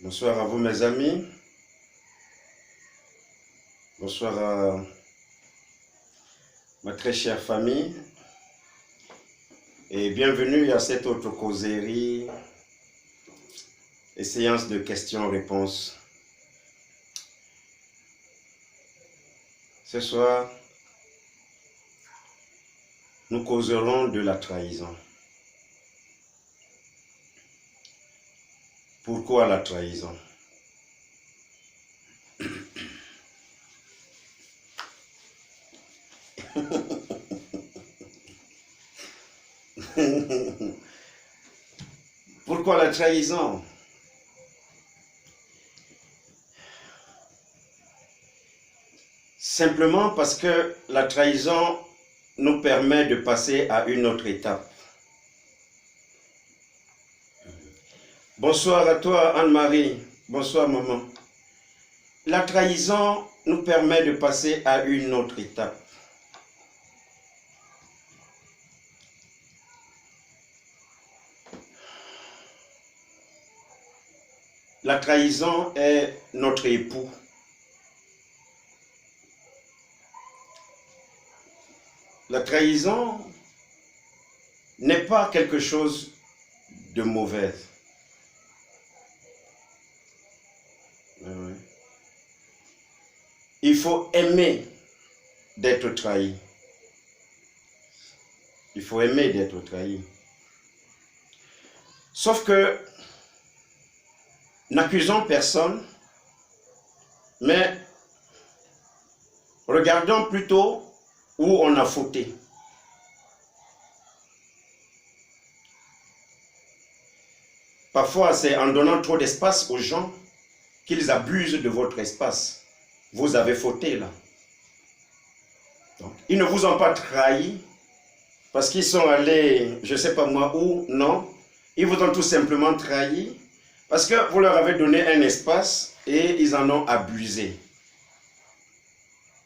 Bonsoir à vous mes amis, bonsoir à ma très chère famille et bienvenue à cette autre causerie et séance de questions-réponses. Ce soir, nous causerons de la trahison. Pourquoi la trahison? Pourquoi la trahison? Simplement parce que la trahison nous permet de passer à une autre étape. Bonsoir à toi Anne-Marie, bonsoir maman. La trahison nous permet de passer à une autre étape. La trahison est notre époux. La trahison n'est pas quelque chose de mauvais. Il faut aimer d'être trahi. Il faut aimer d'être trahi. Sauf que n'accusons personne, mais regardons plutôt où on a fauté. Parfois, c'est en donnant trop d'espace aux gens qu'ils abusent de votre espace. Vous avez fauté là. Donc, ils ne vous ont pas trahi parce qu'ils sont allés, je ne sais pas moi où, non. Ils vous ont tout simplement trahi parce que vous leur avez donné un espace et ils en ont abusé.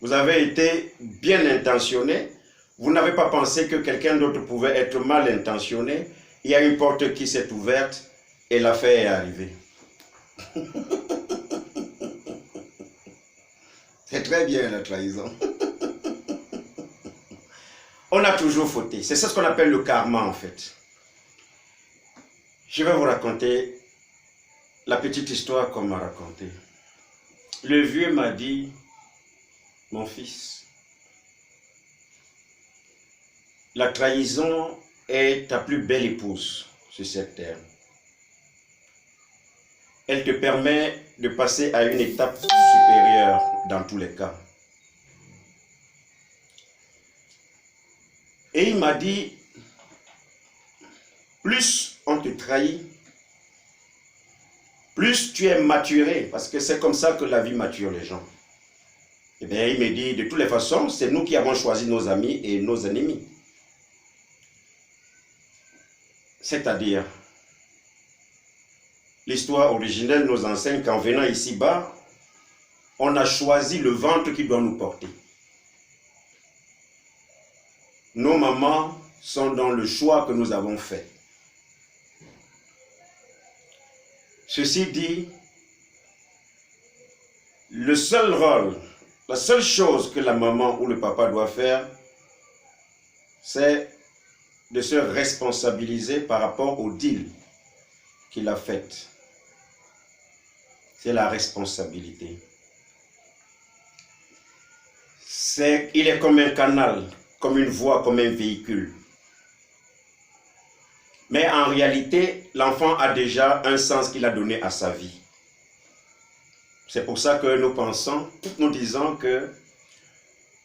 Vous avez été bien intentionné. Vous n'avez pas pensé que quelqu'un d'autre pouvait être mal intentionné. Il y a une porte qui s'est ouverte et l'affaire est arrivée. C'est très bien la trahison. On a toujours fauté. C'est ça ce qu'on appelle le karma en fait. Je vais vous raconter la petite histoire qu'on m'a racontée. Le vieux m'a dit, mon fils, la trahison est ta plus belle épouse sur cette terre. Elle te permet de passer à une étape supérieure dans tous les cas. Et il m'a dit, plus on te trahit, plus tu es maturé, parce que c'est comme ça que la vie mature les gens. Et bien il me dit, de toutes les façons, c'est nous qui avons choisi nos amis et nos ennemis. C'est-à-dire, l'histoire originelle nous enseigne qu'en venant ici-bas, on a choisi le ventre qui doit nous porter. Nos mamans sont dans le choix que nous avons fait. Ceci dit, le seul rôle, la seule chose que la maman ou le papa doit faire, c'est de se responsabiliser par rapport au deal qu'il a fait. C'est la responsabilité. Il est comme un canal, comme une voie, comme un véhicule. Mais en réalité, l'enfant a déjà un sens qu'il a donné à sa vie. C'est pour ça que nous pensons, nous disons que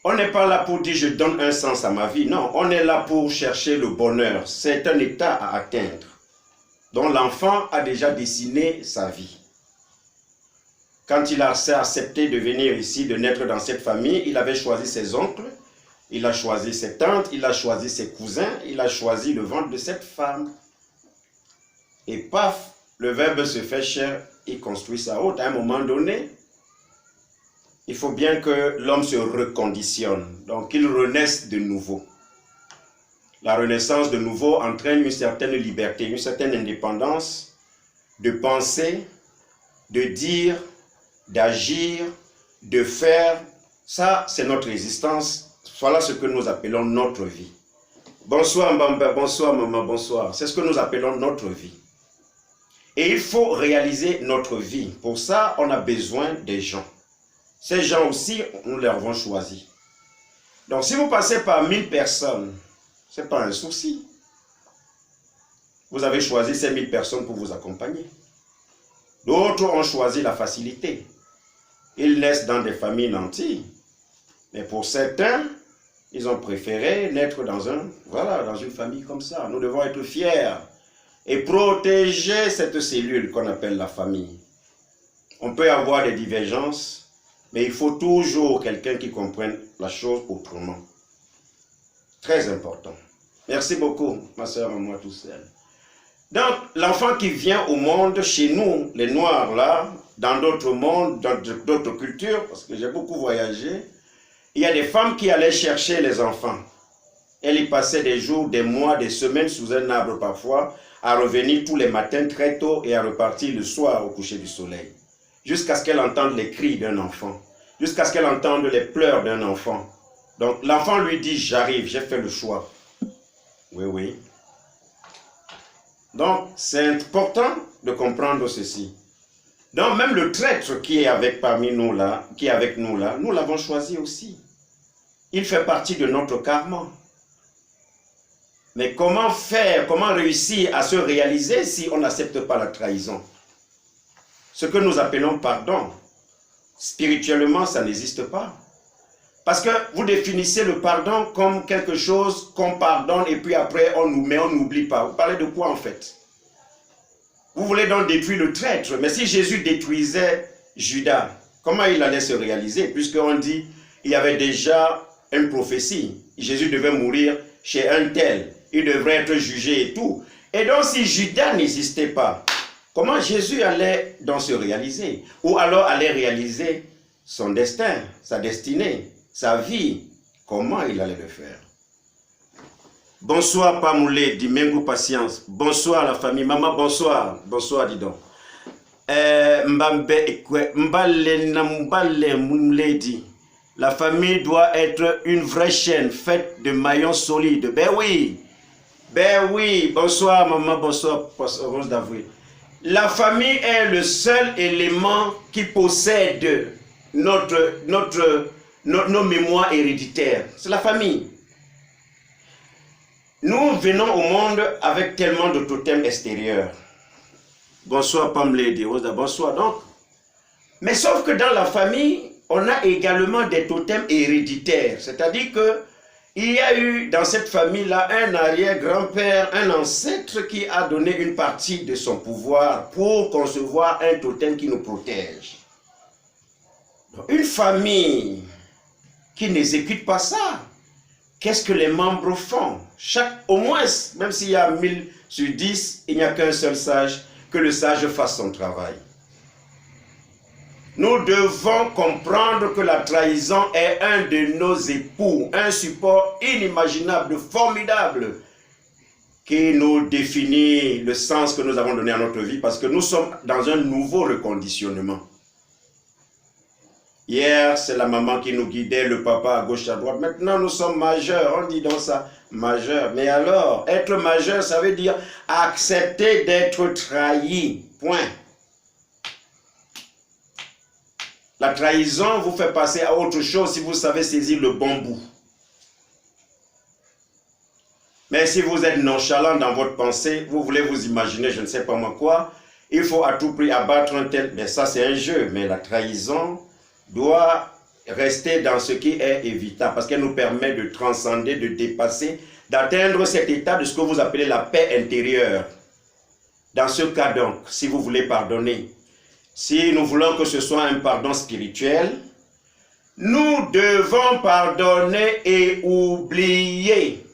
on n'est pas là pour dire je donne un sens à ma vie. Non, on est là pour chercher le bonheur. C'est un état à atteindre, dont l'enfant a déjà dessiné sa vie. Quand il a accepté de venir ici, de naître dans cette famille, il avait choisi ses oncles, il a choisi ses tantes, il a choisi ses cousins, il a choisi le ventre de cette femme. Et paf, le Verbe se fait chair, il construit sa route. À un moment donné, il faut bien que l'homme se reconditionne, donc qu'il renaisse de nouveau. La renaissance de nouveau entraîne une certaine liberté, une certaine indépendance de penser, de dire, d'agir, de faire. Ça, c'est notre existence. Voilà ce que nous appelons notre vie. Bonsoir Mbamba, bonsoir maman, bonsoir. C'est ce que nous appelons notre vie. Et il faut réaliser notre vie. Pour ça, on a besoin des gens. Ces gens aussi, nous les avons choisis. Donc, si vous passez par 1000 personnes, ce n'est pas un souci. Vous avez choisi ces 1000 personnes pour vous accompagner. D'autres ont choisi la facilité. Ils naissent dans des familles nanties. Mais pour certains, ils ont préféré naître dans une famille comme ça. Nous devons être fiers et protéger cette cellule qu'on appelle la famille. On peut avoir des divergences, mais il faut toujours quelqu'un qui comprenne la chose autrement. Très important. Merci beaucoup, ma soeur, moi tout seul. Donc, l'enfant qui vient au monde, chez nous, les Noirs là, dans d'autres mondes, dans d'autres cultures, parce que j'ai beaucoup voyagé, il y a des femmes qui allaient chercher les enfants. Elles y passaient des jours, des mois, des semaines sous un arbre parfois, à revenir tous les matins très tôt et à repartir le soir au coucher du soleil. Jusqu'à ce qu'elle entende les cris d'un enfant. Jusqu'à ce qu'elle entende les pleurs d'un enfant. Donc l'enfant lui dit, j'arrive, j'ai fait le choix. Oui, oui. Donc c'est important de comprendre ceci. Donc même le traître qui est avec nous là, nous l'avons choisi aussi. Il fait partie de notre karma. Mais comment faire, comment réussir à se réaliser si on n'accepte pas la trahison? Ce que nous appelons pardon, spirituellement, ça n'existe pas. Parce que vous définissez le pardon comme quelque chose qu'on pardonne et puis après on n'oublie pas. Vous parlez de quoi en fait? Vous voulez donc détruire le traître. Mais si Jésus détruisait Judas, comment il allait se réaliser? Puisqu'on dit, il y avait déjà une prophétie. Jésus devait mourir chez un tel. Il devrait être jugé et tout. Et donc si Judas n'existait pas, comment Jésus allait donc se réaliser? Ou alors allait réaliser son destin, sa destinée, sa vie? Comment il allait le faire? Bonsoir Pamoulé, Dimengo Patience. Bonsoir la famille. Maman, bonsoir. Bonsoir, dis donc. La famille doit être une vraie chaîne faite de maillons solides. Ben oui. Ben oui. Bonsoir maman, bonsoir Rose d'Avril. La famille est le seul élément qui possède nos mémoires héréditaires. C'est la famille. Nous venons au monde avec tellement de totems extérieurs. Bonsoir Pam Lady, bonsoir donc. Mais sauf que dans la famille, on a également des totems héréditaires. C'est-à-dire que il y a eu dans cette famille-là un arrière-grand-père, un ancêtre qui a donné une partie de son pouvoir pour concevoir un totem qui nous protège. Donc, une famille qui n'exécute pas ça, qu'est-ce que les membres font? Au moins, même s'il y a 1000 sur 10, il n'y a qu'un seul sage, que le sage fasse son travail. Nous devons comprendre que la trahison est un de nos époux, un support inimaginable, formidable, qui nous définit le sens que nous avons donné à notre vie, parce que nous sommes dans un nouveau reconditionnement. Hier, c'est la maman qui nous guidait, le papa à gauche, à droite. Maintenant, nous sommes majeurs. On dit donc ça, majeur. Mais alors, être majeur, ça veut dire accepter d'être trahi. Point. La trahison vous fait passer à autre chose si vous savez saisir le bon bout. Mais si vous êtes nonchalant dans votre pensée, vous voulez vous imaginer, je ne sais pas moi quoi, il faut à tout prix abattre un tel. Mais ça, c'est un jeu. Mais la trahison doit rester dans ce qui est évitable, parce qu'elle nous permet de transcender, de dépasser, d'atteindre cet état de ce que vous appelez la paix intérieure. Dans ce cas donc, si vous voulez pardonner, si nous voulons que ce soit un pardon spirituel, nous devons pardonner et oublier.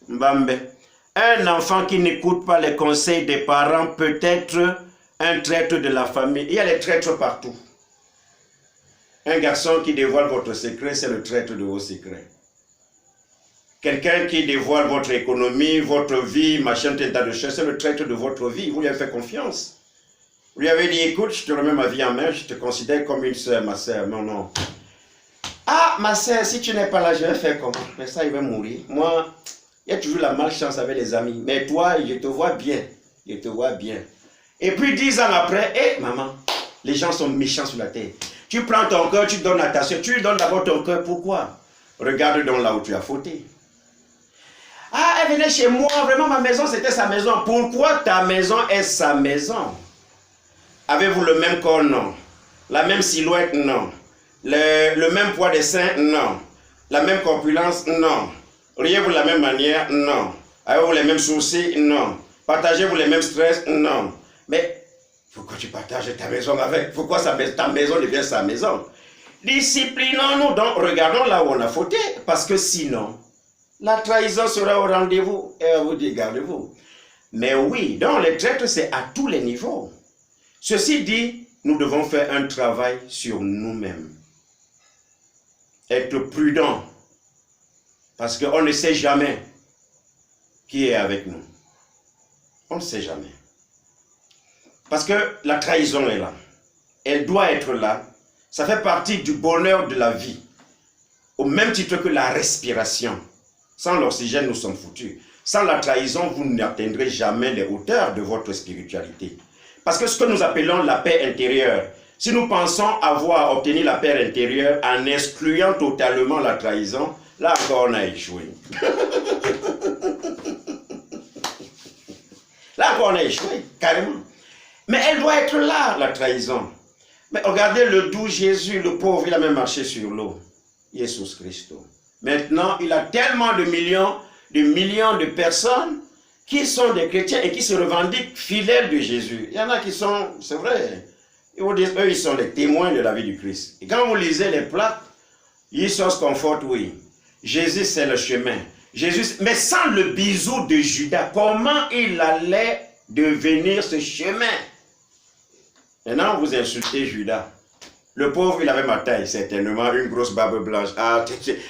Mbambe, un enfant qui n'écoute pas les conseils des parents peut être un traître de la famille. Il y a les traîtres partout. Un garçon qui dévoile votre secret, c'est le traître de vos secrets. Quelqu'un qui dévoile votre économie, votre vie, machin, tas de choses, c'est le traître de votre vie. Vous lui avez fait confiance. Lui avait dit, écoute, je te remets ma vie en main, je te considère comme une soeur, ma soeur. Non, non. Ah, ma soeur, si tu n'es pas là, je vais faire comment? Mais ça, il va mourir. Moi, il y a toujours la malchance avec les amis. Mais toi, je te vois bien. Je te vois bien. Et puis 10 ans après, hé, maman, les gens sont méchants sur la terre. Tu prends ton cœur, tu donnes à ta soeur. Tu lui donnes d'abord ton cœur. Pourquoi? Regarde donc là où tu as fauté. Ah, elle venait chez moi. Vraiment, ma maison, c'était sa maison. Pourquoi ta maison est sa maison? Avez-vous le même corps? Non. La même silhouette? Non. Le même poids de seins? Non. La même corpulence? Non. Riez-vous de la même manière? Non. Avez-vous les mêmes soucis? Non. Partagez-vous les mêmes stress? Non. Mais pourquoi tu partages ta maison avec? Pourquoi ta maison devient sa maison? Disciplinons-nous donc, regardons là où on a fauté, parce que sinon, la trahison sera au rendez-vous et elle vous dit, gardez-vous. Mais oui, donc les traîtres, c'est à tous les niveaux. Ceci dit, nous devons faire un travail sur nous-mêmes. Être prudent, parce qu'on ne sait jamais qui est avec nous. On ne sait jamais. Parce que la trahison est là. Elle doit être là. Ça fait partie du bonheur de la vie. Au même titre que la respiration. Sans l'oxygène, nous sommes foutus. Sans la trahison, vous n'atteindrez jamais les hauteurs de votre spiritualité. Parce que ce que nous appelons la paix intérieure, si nous pensons avoir obtenu la paix intérieure en excluant totalement la trahison, là encore on a échoué. Là encore on a échoué, carrément. Mais elle doit être là, la trahison. Mais regardez le doux Jésus, le pauvre, il a même marché sur l'eau. Jésus Christ. Maintenant, il a tellement de millions de personnes qui sont des chrétiens et qui se revendiquent fidèles de Jésus. Il y en a qui sont, c'est vrai, ils vous disent, eux, ils sont les témoins de la vie du Christ. Et quand vous lisez les plaques, Jesus comfort, oui. Jésus, c'est le chemin. Jésus, mais sans le bisou de Judas, comment il allait devenir ce chemin? Maintenant, vous insultez Judas. Le pauvre, il avait ma taille, certainement, une grosse barbe blanche. Ah,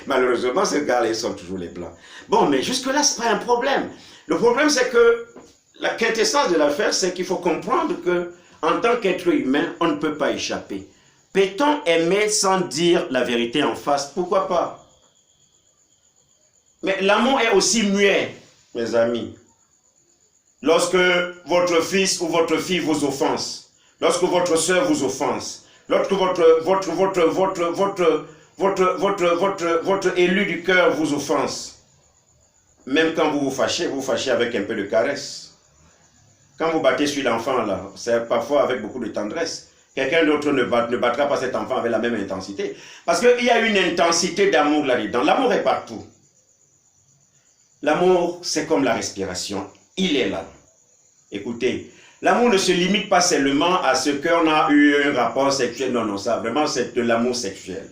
malheureusement, ces gars-là, ils sont toujours les blancs. Bon, mais jusque-là, ce n'est pas un problème. Le problème, c'est que la quintessence de l'affaire, c'est qu'il faut comprendre que, en tant qu'être humain, on ne peut pas échapper. Peut-on aimer sans dire la vérité en face? Pourquoi pas? Mais l'amour est aussi muet, mes amis. Lorsque votre fils ou votre fille vous offense, lorsque votre soeur vous offense, lorsque votre élu du cœur vous offense, même quand vous vous fâchez avec un peu de caresse. Quand vous battez sur l'enfant, là, c'est parfois avec beaucoup de tendresse. Quelqu'un d'autre ne battra pas cet enfant avec la même intensité. Parce qu'il y a une intensité d'amour là-dedans. L'amour est partout. L'amour, c'est comme la respiration. Il est là. Écoutez, l'amour ne se limite pas seulement à ce qu'on a eu un rapport sexuel. Non, non, ça, vraiment, c'est de l'amour sexuel.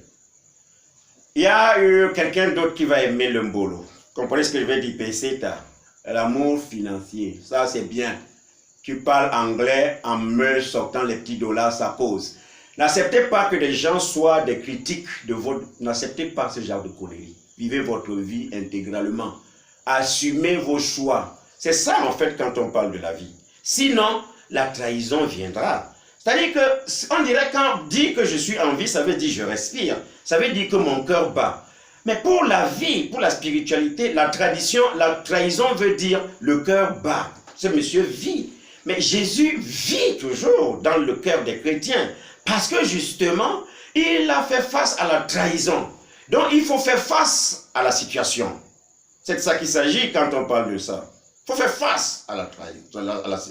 Il y a eu quelqu'un d'autre qui va aimer le mbolo. Comprenez ce que je vais dire, peseta. L'amour financier. Ça, c'est bien. Tu parles anglais en me sortant les petits dollars, ça pose. N'acceptez pas que les gens soient des critiques de votre... N'acceptez pas ce genre de colérie. Vivez votre vie intégralement. Assumez vos choix. C'est ça, en fait, quand on parle de la vie. Sinon, la trahison viendra. C'est-à-dire qu'on dirait quand dit que je suis en vie, ça veut dire je respire. Ça veut dire que mon cœur bat. Mais pour la vie, pour la spiritualité, la trahison veut dire le cœur bat. Ce monsieur vit. Mais Jésus vit toujours dans le cœur des chrétiens. Parce que justement, il a fait face à la trahison. Donc il faut faire face à la situation. C'est de ça qu'il s'agit quand on parle de ça. Il faut faire face à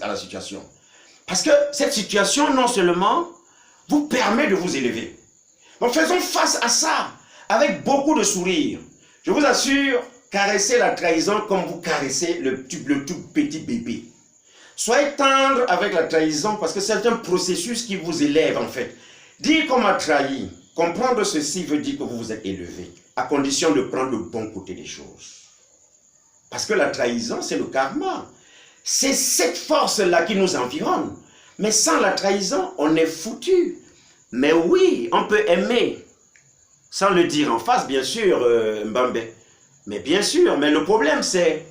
la situation. Parce que cette situation, non seulement, vous permet de vous élever. Donc faisons face à ça avec beaucoup de sourire. Je vous assure, caressez la trahison comme vous caressez le tout petit bébé. Soyez tendre avec la trahison parce que c'est un processus qui vous élève en fait. Dire qu'on m'a trahi, comprendre ceci veut dire que vous vous êtes élevé, à condition de prendre le bon côté des choses. Parce que la trahison, c'est le karma. C'est cette force-là qui nous environne. Mais sans la trahison, on est foutu. Mais oui, on peut aimer. Sans le dire en face, bien sûr, Mbambe. Mais bien sûr, mais le problème c'est,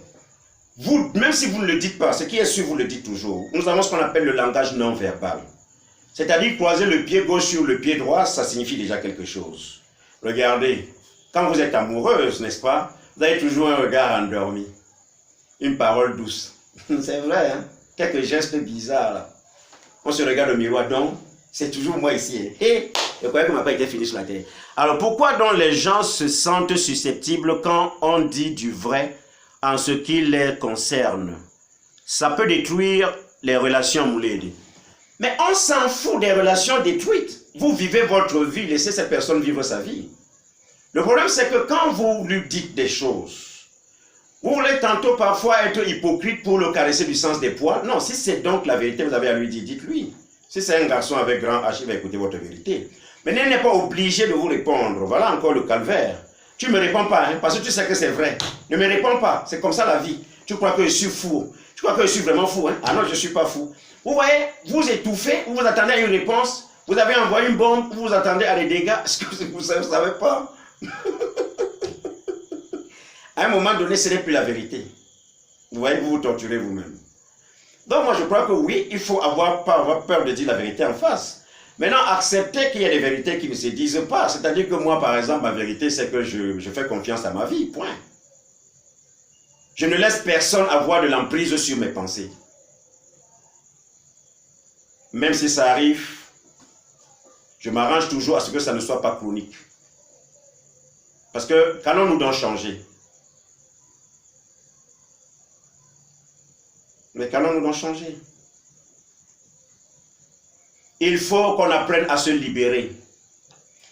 vous, même si vous ne le dites pas, ce qui est sûr, vous le dites toujours. Nous avons ce qu'on appelle le langage non verbal. C'est-à-dire croiser le pied gauche sur le pied droit, ça signifie déjà quelque chose. Regardez, quand vous êtes amoureuse, n'est-ce pas, vous avez toujours un regard endormi, une parole douce. C'est vrai, hein? Quelques gestes bizarres là. On se regarde au miroir, donc c'est toujours moi ici. Et je croyais que ma part était finie sur la terre. Alors pourquoi donc les gens se sentent susceptibles quand on dit du vrai en ce qui les concerne? Ça peut détruire les relations, Mouledi. Mais on s'en fout des relations détruites. Vous vivez votre vie, laissez cette personne vivre sa vie. Le problème, c'est que quand vous lui dites des choses, vous voulez tantôt parfois être hypocrite pour le caresser du sens des poils. Non, si c'est donc la vérité, vous avez à lui dire, dites-lui. Si c'est un garçon avec grand H, il va écouter votre vérité. Mais il n'est pas obligé de vous répondre. Voilà encore le calvaire. Tu ne me réponds pas, hein, parce que tu sais que c'est vrai. Ne me réponds pas, c'est comme ça la vie. Tu crois que je suis fou. Tu crois que je suis vraiment fou, hein? Ah non, je ne suis pas fou. Vous voyez, vous étouffez, vous attendez à une réponse, vous avez envoyé une bombe, vous attendez à des dégâts. Est-ce que vous ne savez pas? À un moment donné, ce n'est plus la vérité. Vous voyez, vous vous torturez vous-même. Donc moi, je crois que oui, il faut pas avoir peur de dire la vérité en face. Maintenant, accepter qu'il y a des vérités qui ne se disent pas. C'est-à-dire que moi, par exemple, ma vérité, c'est que je fais confiance à ma vie, point. Je ne laisse personne avoir de l'emprise sur mes pensées. Même si ça arrive, je m'arrange toujours à ce que ça ne soit pas chronique. Parce que qu'allons-nous donc changer? Mais qu'allons-nous donc changer? Il faut qu'on apprenne à se libérer.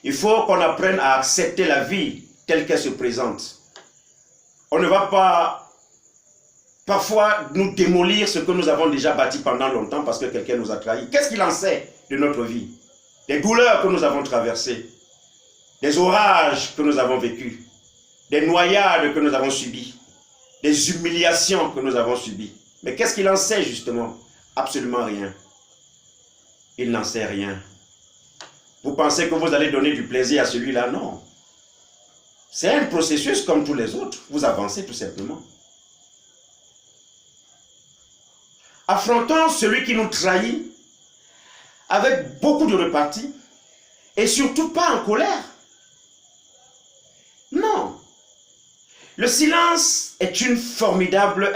Il faut qu'on apprenne à accepter la vie telle qu'elle se présente. On ne va pas parfois nous démolir ce que nous avons déjà bâti pendant longtemps parce que quelqu'un nous a trahis. Qu'est-ce qu'il en sait de notre vie? Des douleurs que nous avons traversées, des orages que nous avons vécus, des noyades que nous avons subies, des humiliations que nous avons subies. Mais qu'est-ce qu'il en sait justement? Absolument rien. Il n'en sait rien. Vous pensez que vous allez donner du plaisir à celui-là? Non. C'est un processus comme tous les autres. Vous avancez tout simplement. Affrontons celui qui nous trahit avec beaucoup de repartie et surtout pas en colère. Non. Le silence est un formidable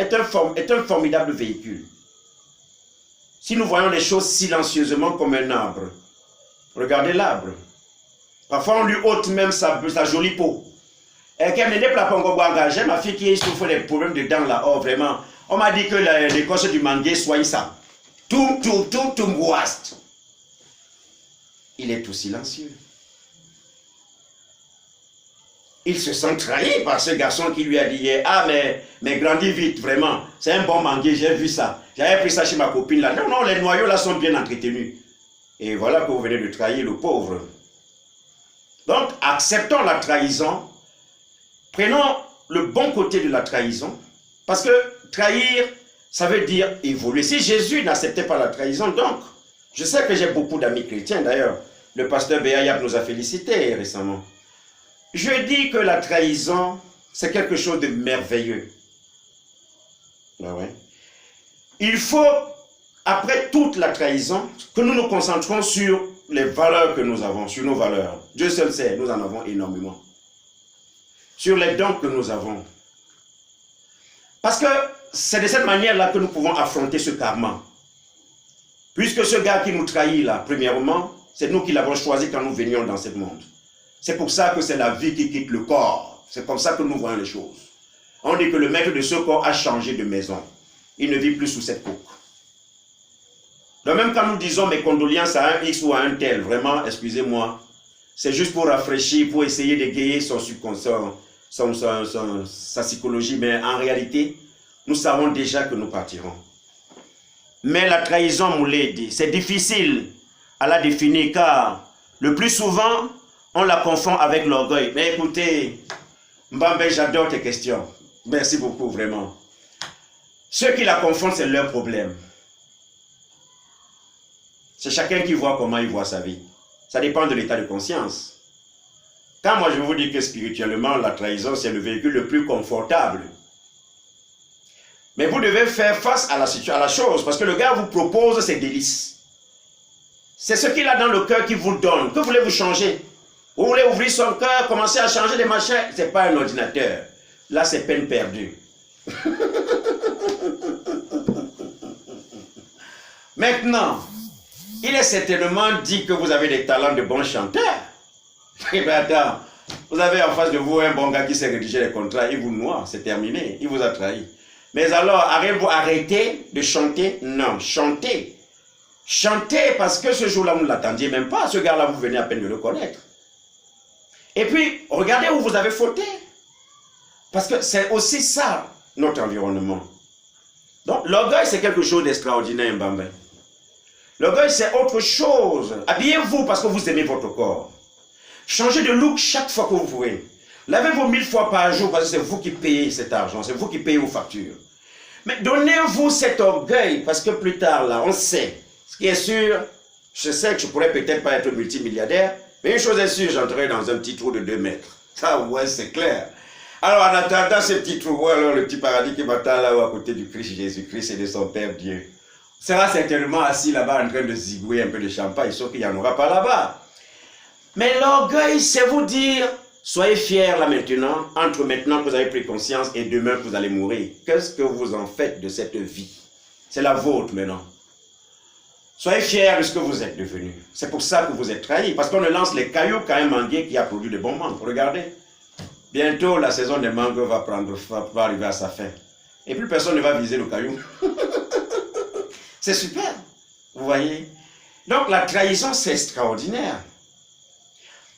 véhicule. Si nous voyons les choses silencieusement comme un arbre, regardez l'arbre. Parfois on lui ôte même sa jolie peau. Et qu'elle n'est pas engagée, ma fille qui souffre des problèmes de dents là, oh vraiment. On m'a dit que l'écorce du manguier soigne ça. Tout ouast. Il est tout silencieux. Il se sent trahi par ce garçon qui lui a dit « Ah, mais grandis vite, vraiment. C'est un bon manguier, j'ai vu ça. J'avais pris ça chez ma copine là. » Non, les noyaux là sont bien entretenus. Et voilà que vous venez de trahir le pauvre. Donc, acceptons la trahison. Prenons le bon côté de la trahison. Parce que trahir, ça veut dire évoluer. Si Jésus n'acceptait pas la trahison, donc, je sais que j'ai beaucoup d'amis chrétiens d'ailleurs. Le pasteur Béayab nous a félicités récemment. Je dis que la trahison, c'est quelque chose de merveilleux. Ben ouais. Il faut, après toute la trahison, que nous nous concentrons sur les valeurs que nous avons, sur nos valeurs. Dieu seul sait, nous en avons énormément. Sur les dons que nous avons. Parce que c'est de cette manière-là que nous pouvons affronter ce karma. Puisque ce gars qui nous trahit là, premièrement, c'est nous qui l'avons choisi quand nous venions dans ce monde. C'est pour ça que c'est la vie qui quitte le corps. C'est comme ça que nous voyons les choses. On dit que le maître de ce corps a changé de maison. Il ne vit plus sous cette coque. De même quand nous disons mes condoléances à un X ou à un tel, vraiment, excusez-moi, c'est juste pour rafraîchir, pour essayer d'égayer son subconscient, sa psychologie. Mais en réalité, nous savons déjà que nous partirons. Mais la trahison, Mouledi, c'est difficile à la définir car le plus souvent, on la confond avec l'orgueil. Mais écoutez, Mbambe, j'adore tes questions. Merci beaucoup, vraiment. Ceux qui la confondent, c'est leur problème. C'est chacun qui voit comment il voit sa vie. Ça dépend de l'état de conscience. Quand moi je vous dis que spirituellement, la trahison, c'est le véhicule le plus confortable. Mais vous devez faire face à la chose, parce que le gars vous propose ses délices. C'est ce qu'il a dans le cœur qui vous donne. Que voulez-vous changer? Vous voulez ouvrir son cœur, commencer à changer des machins? Ce n'est pas un ordinateur. Là, c'est peine perdue. Maintenant, il est certainement dit que vous avez des talents de bon chanteur. Eh bien, attends, vous avez en face de vous un bon gars qui sait rédiger les contrats, il vous noie, c'est terminé, il vous a trahi. Mais alors, avez-vous arrêté de chanter? Non, chantez. Chantez parce que ce jour-là, vous ne l'attendiez même pas. Ce gars-là, vous venez à peine de le connaître. Et puis, regardez où vous avez fauté. Parce que c'est aussi ça, notre environnement. Donc, l'orgueil, c'est quelque chose d'extraordinaire, Mbambe. L'orgueil, c'est autre chose. Habillez-vous parce que vous aimez votre corps. Changez de look chaque fois que vous pouvez. Lavez-vous 1000 fois par jour parce que c'est vous qui payez cet argent. C'est vous qui payez vos factures. Mais donnez-vous cet orgueil parce que plus tard, là, on sait. Ce qui est sûr, je sais que je pourrais peut-être pas être multimilliardaire, mais une chose est sûre, j'entrerai dans un petit trou de 2 mètres. Ça, ouais, c'est clair. Alors, en attendant ce petit trou, ouais, alors le petit paradis qui m'attend là-haut à côté du Christ Jésus-Christ et de son Père Dieu, sera certainement assis là-bas en train de zigouiller un peu de champagne, sauf qu'il n'y en aura pas là-bas. Mais l'orgueil, c'est vous dire, soyez fiers là maintenant, entre maintenant que vous avez pris conscience et demain que vous allez mourir. Qu'est-ce que vous en faites de cette vie? C'est la vôtre maintenant. Soyez fiers de ce que vous êtes devenu. C'est pour ça que vous êtes trahis. Parce qu'on ne lance les cailloux qu'à un manguier qui a produit de bons mangues. Regardez. Bientôt, la saison des mangues va arriver à sa fin. Et plus personne ne va viser le caillou. C'est super. Vous voyez? Donc la trahison, c'est extraordinaire.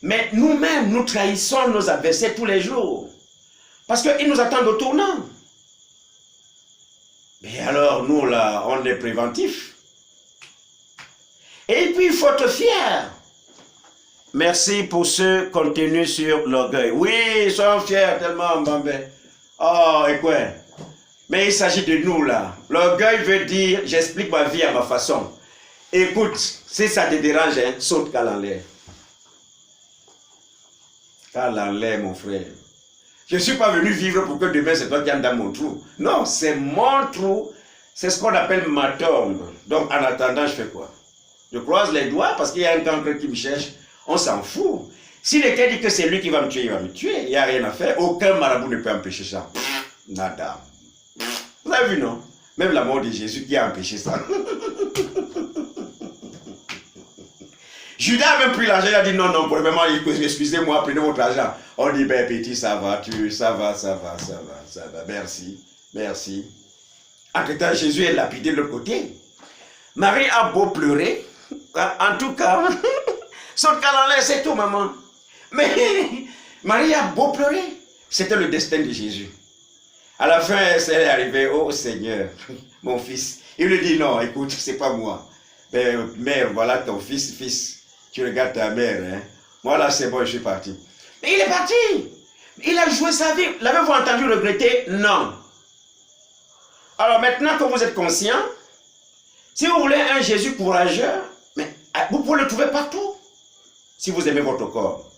Mais nous-mêmes, nous trahissons nos adversaires tous les jours. Parce qu'ils nous attendent au tournant. Mais alors, nous, là, on est préventifs. Et puis, il faut être fier. Merci pour ce contenu sur l'orgueil. Oui, soyons fiers tellement, Mbambe. Oh, et quoi? Mais il s'agit de nous, là. L'orgueil veut dire, j'explique ma vie à ma façon. Écoute, si ça te dérange, hein, saute cal en l'air. Cal en l'air, mon frère. Je ne suis pas venu vivre pour que demain, c'est toi qui entres dans mon trou. Non, c'est mon trou. C'est ce qu'on appelle ma tombe. Donc, en attendant, je fais quoi? Je croise les doigts parce qu'il y a un cancre qui me cherche. On s'en fout. S'il était dit que c'est lui qui va me tuer, il va me tuer. Il n'y a rien à faire. Aucun marabout ne peut empêcher ça. Nada. Vous avez vu, non? Même la mort de Jésus qui a empêché ça. Judas a même pris l'argent. Il a dit non, non, probablement, excusez-moi, prenez votre argent. On dit, ben petit, ça va, ça va. Merci, merci. Entre-temps, Jésus est lapidé de l'autre côté. Marie a beau pleurer, en tout cas, son calendrier, c'est tout, maman. Mais Marie a beau pleurer, c'était le destin de Jésus. À la fin, elle est arrivée, oh Seigneur, mon fils. Il lui dit, non, écoute, c'est pas moi. Ben, mère, voilà ton fils, tu regardes ta mère. Hein. Moi, là, c'est bon, je suis parti. Mais il est parti. Il a joué sa vie. L'avez-vous entendu regretter? Non. Alors maintenant que vous êtes conscient, si vous voulez un Jésus courageux, mais vous pouvez le trouver partout. Si vous aimez votre corps.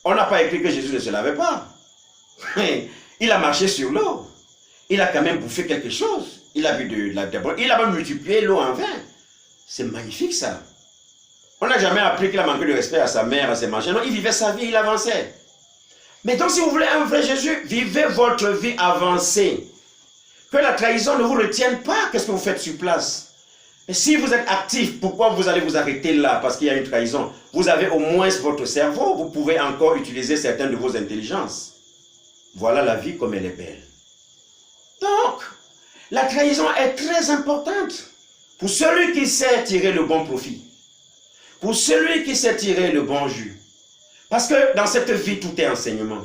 On n'a pas écrit que Jésus ne se lavait pas. Il a marché sur l'eau. Il a quand même bouffé quelque chose. Il a bu de la déborde. Il a même multiplié l'eau en vin. C'est magnifique ça. On n'a jamais appris qu'il a manqué de respect à sa mère, à ses machins. Non, il vivait sa vie, il avançait. Mais donc si vous voulez un vrai Jésus, vivez votre vie avancée. Que la trahison ne vous retienne pas. Qu'est-ce que vous faites sur place? Et si vous êtes actif, pourquoi vous allez vous arrêter là? Parce qu'il y a une trahison. Vous avez au moins votre cerveau. Vous pouvez encore utiliser certaines de vos intelligences. Voilà la vie comme elle est belle. Donc, la trahison est très importante. Pour celui qui sait tirer le bon profit. Pour celui qui sait tirer le bon jus. Parce que dans cette vie, tout est enseignement.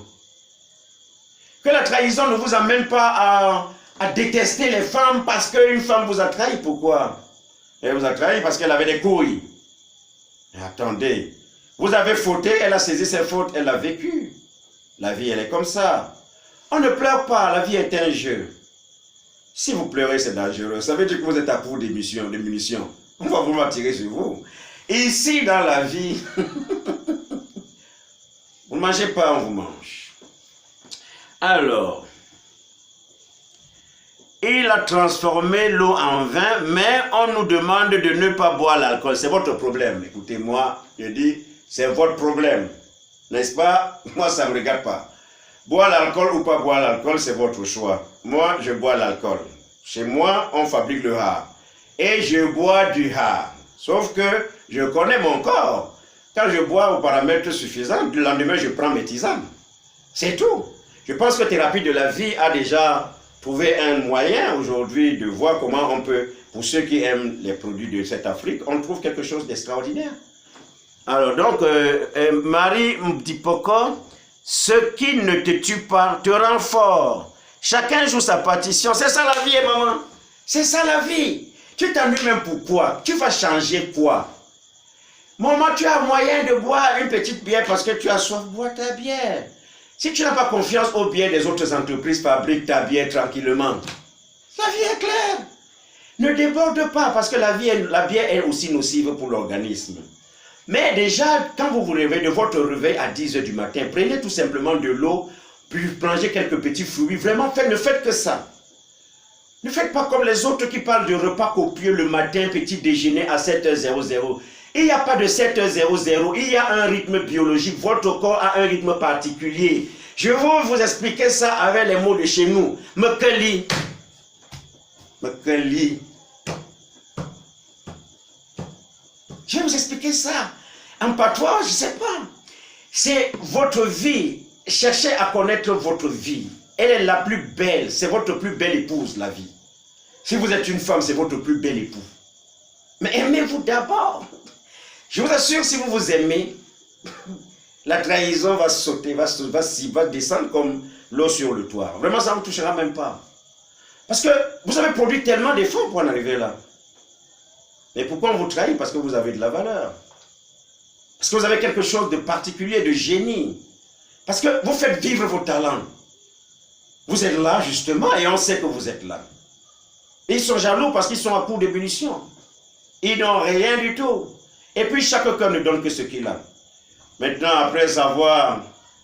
Que la trahison ne vous amène pas à détester les femmes parce qu'une femme vous a trahi. Pourquoi? Elle vous a trahi parce qu'elle avait des couilles. Mais attendez, vous avez fauté, elle a saisi ses fautes, elle l'a vécu. La vie, elle est comme ça. On ne pleure pas, la vie est un jeu. Si vous pleurez, c'est dangereux. Ça veut dire que vous êtes à court de munitions. On va vouloir tirer sur vous. Ici, dans la vie, vous ne mangez pas, on vous mange. Alors, il a transformé l'eau en vin, mais on nous demande de ne pas boire l'alcool. C'est votre problème. Écoutez-moi, je dis, c'est votre problème. N'est-ce pas? Moi, ça ne me regarde pas. Boire l'alcool ou pas boire l'alcool, c'est votre choix. Moi, je bois l'alcool. Chez moi, on fabrique le har. Et je bois du har. Sauf que je connais mon corps. Quand je bois aux paramètres suffisants, le lendemain, je prends mes tisanes. C'est tout. Je pense que Thérapie de la Vie a déjà trouvé un moyen aujourd'hui de voir comment on peut, pour ceux qui aiment les produits de cette Afrique, on trouve quelque chose d'extraordinaire. Alors donc, Marie Mdipoko, ce qui ne te tue pas te rend fort. Chacun joue sa partition. C'est ça la vie, maman. C'est ça la vie. Tu t'ennuies même pourquoi? Tu vas changer quoi? Maman, tu as moyen de boire une petite bière parce que tu as soif, bois ta bière. Si tu n'as pas confiance aux bières des autres entreprises, fabrique ta bière tranquillement. La vie est claire. Ne déborde pas parce que la bière est aussi nocive pour l'organisme. Mais déjà, quand vous vous réveillez de votre réveil à 10 h du matin, prenez tout simplement de l'eau, puis mangez quelques petits fruits. Vraiment, ne faites que ça. Ne faites pas comme les autres qui parlent de repas copieux le matin, petit déjeuner à 7 h 00. Il n'y a pas de 7 h 00, il y a un rythme biologique. Votre corps a un rythme particulier. Je vais vous expliquer ça avec les mots de chez nous. Mekeli. Mekeli. Je vais vous expliquer ça. En patois, je ne sais pas. C'est votre vie. Cherchez à connaître votre vie. Elle est la plus belle. C'est votre plus belle épouse, la vie. Si vous êtes une femme, c'est votre plus bel époux. Mais aimez-vous d'abord. Je vous assure, si vous vous aimez, la trahison va sauter, va descendre comme l'eau sur le toit. Vraiment, ça ne vous touchera même pas. Parce que vous avez produit tellement d'efforts pour en arriver là. Mais pourquoi on vous trahit? Parce que vous avez de la valeur. Parce que vous avez quelque chose de particulier, de génie. Parce que vous faites vivre vos talents. Vous êtes là justement et on sait que vous êtes là. Et ils sont jaloux parce qu'ils sont à court d'ébullition. Ils n'ont rien du tout. Et puis chaque cœur ne donne que ce qu'il a. Maintenant,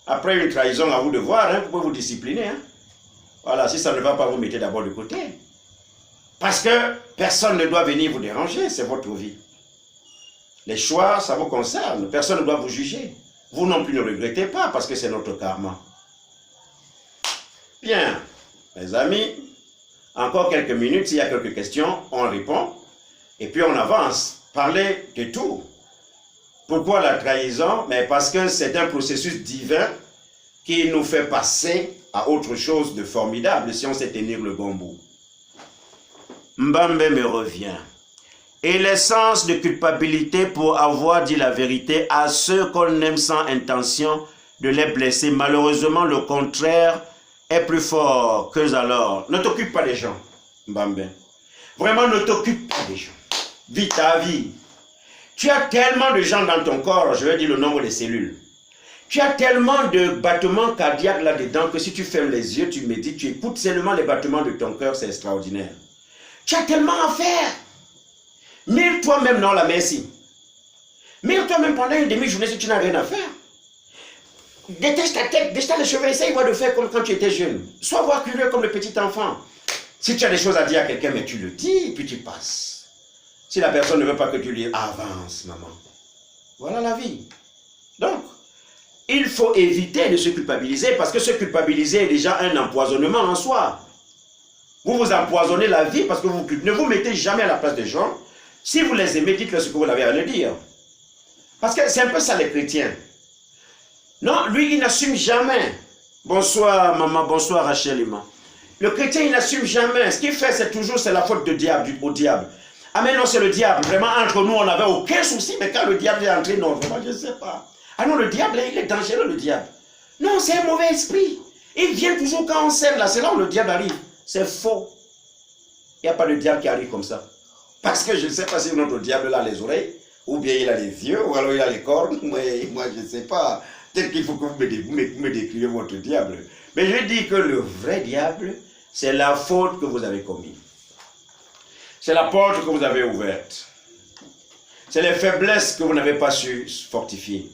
après une trahison, à vous de voir, hein, vous pouvez vous discipliner. Hein. Voilà, si ça ne va pas, vous mettez d'abord de côté. Parce que personne ne doit venir vous déranger, c'est votre vie. Les choix, ça vous concerne, personne ne doit vous juger. Vous non plus ne regrettez pas parce que c'est notre karma. Bien, mes amis, encore quelques minutes, s'il y a quelques questions, on répond. Et puis on avance. Parler de tout. Pourquoi la trahison? Mais parce que c'est un processus divin qui nous fait passer à autre chose de formidable si on sait tenir le bon bout. Mbambe me revient. Et l'essence de culpabilité pour avoir dit la vérité à ceux qu'on aime sans intention de les blesser. Malheureusement, le contraire est plus fort que alors. Ne t'occupe pas des gens, Mbambe. Vraiment, ne t'occupe pas des gens. Vis ta vie. Tu as tellement de gens dans ton corps, je vais dire le nombre de cellules. Tu as tellement de battements cardiaques là-dedans que si tu fermes les yeux, tu médites, tu écoutes seulement les battements de ton cœur, c'est extraordinaire. Tu as tellement à faire. Mire toi-même dans la merci. Mire toi-même pendant une demi-journée si tu n'as rien à faire. Détache ta tête, détache les cheveux, essaye de faire comme quand tu étais jeune. Sois voir curieux comme le petit enfant. Si tu as des choses à dire à quelqu'un, mais tu le dis, puis tu passes. Si la personne ne veut pas que tu lui avance, maman. Voilà la vie. Donc, il faut éviter de se culpabiliser parce que se culpabiliser est déjà un empoisonnement en soi. Vous vous empoisonnez la vie parce que vous ne vous mettez jamais à la place des gens. Si vous les aimez, dites-leur ce que vous avez à leur dire. Parce que c'est un peu ça les chrétiens. Non, lui, il n'assume jamais. Bonsoir, maman, bonsoir, Rachel, Ima. Le chrétien, il n'assume jamais. Ce qu'il fait, c'est toujours la faute au diable. Ah mais non, c'est le diable. Vraiment, entre nous, on n'avait aucun souci. Mais quand le diable est entré, non, vraiment, je ne sais pas. Ah non, le diable, il est dangereux, le diable. Non, c'est un mauvais esprit. Il vient toujours quand on s'aime, là. C'est là où le diable arrive. C'est faux. Il n'y a pas de diable qui arrive comme ça. Parce que je ne sais pas si notre diable a les oreilles, ou bien il a les yeux, ou alors il a les cornes. Mais moi, je ne sais pas. Peut-être qu'il faut que vous me décriviez votre diable. Mais je dis que le vrai diable, c'est la faute que vous avez commise. C'est la porte que vous avez ouverte. C'est les faiblesses que vous n'avez pas su fortifier.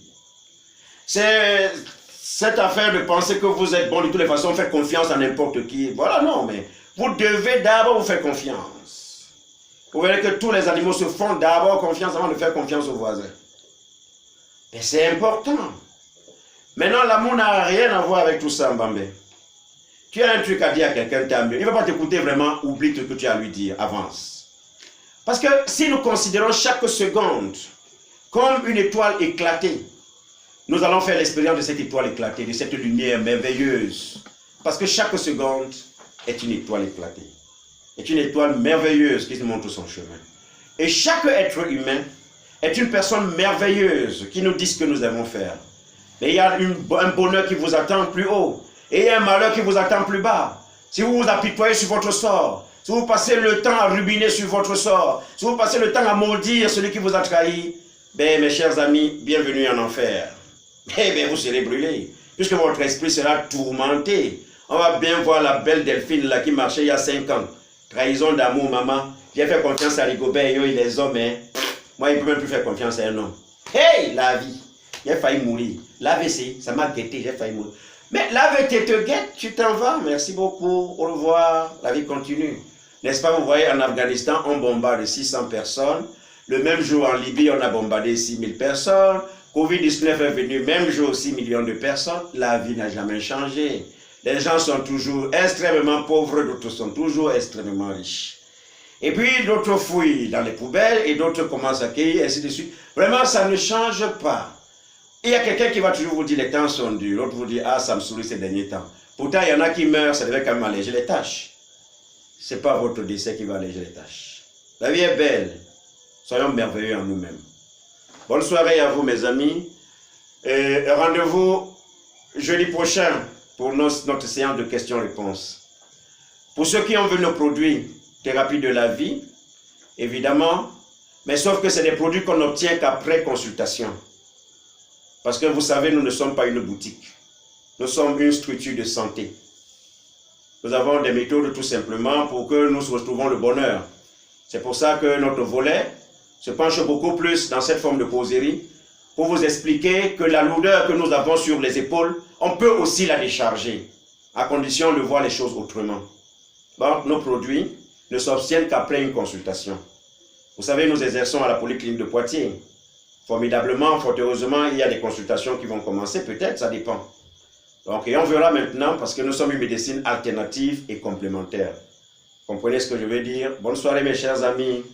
C'est cette affaire de penser que vous êtes bon de toutes les façons, faites confiance à n'importe qui. Voilà, non, mais Vous devez d'abord vous faire confiance. Vous verrez que tous les animaux se font d'abord confiance avant de faire confiance aux voisins. Et c'est important. Maintenant, l'amour n'a rien à voir avec tout ça, Mbambé. Tu as un truc à dire à quelqu'un, t'as mieux. Il ne va pas t'écouter vraiment, oublie ce que tu as à lui dire, avance. Parce que si nous considérons chaque seconde comme une étoile éclatée, nous allons faire l'expérience de cette étoile éclatée, de cette lumière merveilleuse. Parce que chaque seconde est une étoile éclatée. Est une étoile merveilleuse qui nous montre son chemin. Et chaque être humain est une personne merveilleuse qui nous dit ce que nous devons faire. Mais il y a un bonheur qui vous attend plus haut. Et il y a un malheur qui vous attend plus bas. Si vous vous apitoyez sur votre sort, si vous passez le temps à rubiner sur votre sort, si vous passez le temps à maudire celui qui vous a trahi, ben mes chers amis, bienvenue en enfer. Eh bien, vous serez brûlés, puisque votre esprit sera tourmenté. On va bien voir la belle Delphine là qui marchait il y a 5 ans. Trahison d'amour, maman. J'ai fait confiance à Rigobert et les hommes, hein. Moi, il ne peut même plus faire confiance à un homme. Hey, la vie. J'ai failli mourir. L'AVC, ça m'a guetté, j'ai failli mourir. Mais l'AVC te guette, tu t'en vas. Merci beaucoup. Au revoir. La vie continue. N'est-ce pas, vous voyez, en Afghanistan, on bombarde 600 personnes. Le même jour, en Libye, on a bombardé 6000 personnes. Covid-19 est venu, même jour, 6 millions de personnes. La vie n'a jamais changé. Les gens sont toujours extrêmement pauvres, d'autres sont toujours extrêmement riches. Et puis, d'autres fouillent dans les poubelles et d'autres commencent à cueillir, ainsi de suite. Vraiment, ça ne change pas. Il y a quelqu'un qui va toujours vous dire les temps sont durs. L'autre vous dit, ah, ça me sourit ces derniers temps. Pourtant, il y en a qui meurent, ça devait quand même alléger les tâches. Ce n'est pas votre décès qui va alléger les tâches. La vie est belle. Soyons merveilleux en nous-mêmes. Bonne soirée à vous, mes amis. Rendez-vous jeudi prochain pour notre séance de questions-réponses. Pour ceux qui ont vu nos produits, thérapie de la vie, évidemment, mais sauf que c'est des produits qu'on n'obtient qu'après consultation. Parce que vous savez, nous ne sommes pas une boutique. Nous sommes une structure de santé. Nous avons des méthodes tout simplement pour que nous retrouvons le bonheur. C'est pour ça que notre volet se penche beaucoup plus dans cette forme de causerie pour vous expliquer que la lourdeur que nous avons sur les épaules, on peut aussi la décharger, à condition de voir les choses autrement. Donc, nos produits ne s'obtiennent qu'après une consultation. Vous savez, nous exerçons à la Polyclinique de Poitiers. Formidablement, fort heureusement, il y a des consultations qui vont commencer, peut-être, ça dépend. Donc, et on verra maintenant, parce que nous sommes une médecine alternative et complémentaire. Comprenez ce que je veux dire? Bonne soirée, mes chers amis.